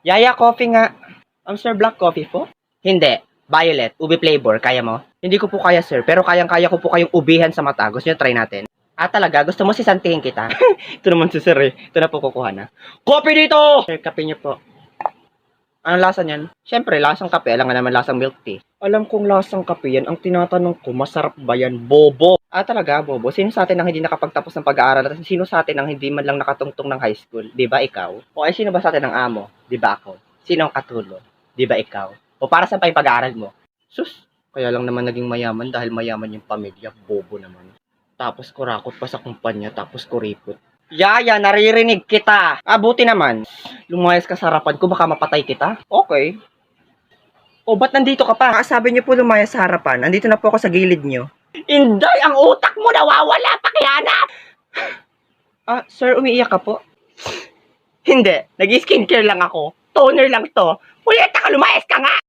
Yaya coffee nga. Sir, black coffee po? Hindi. Violet, ube flavor. Kaya mo? Hindi ko po kaya, sir. Pero kayang-kaya ko po kayong ubihan sa mata. Gusto nyo try natin? Talaga? Gusto mo sisantihin kita? Ito naman si sir eh. Ito na po kukuha na. Coffee dito! Sir, kape nyo po. Anong lasa niyan? Siyempre, lasang kape. Alam nga naman lasang milk tea. Alam kong lasang kape yan. Ang tinatanong ko, masarap ba yan? Bobo. Talaga, bobo. Sino sa atin ang hindi nakapagtapos ng pag-aaral? At sino sa atin ang hindi man lang nakatungtong ng high school? Di ba ikaw? O ay sino ba sa atin ang amo? Di ba ako? Sino ang katulo? Di ba ikaw? O para saan pa yung pag-aaral mo? Sus, kaya lang naman naging mayaman dahil mayaman yung pamilya. Bobo naman. Tapos kurakot pa sa kumpanya, tapos kuripot. Yaya, naririnig kita. Buti naman. Lumayas ka sa harapan ko, baka mapatay kita. Okay. O, ba't nandito ka pa? Sabi niyo po lumayas sa harapan. Nandito na po ako sa gilid niyo. Inday, ang utak mo nawawala, pakihanap! Sir, umiiyak ka po? Hindi. Nag-skincare lang ako. Toner lang to. Puyeta ka, lumayas ka nga!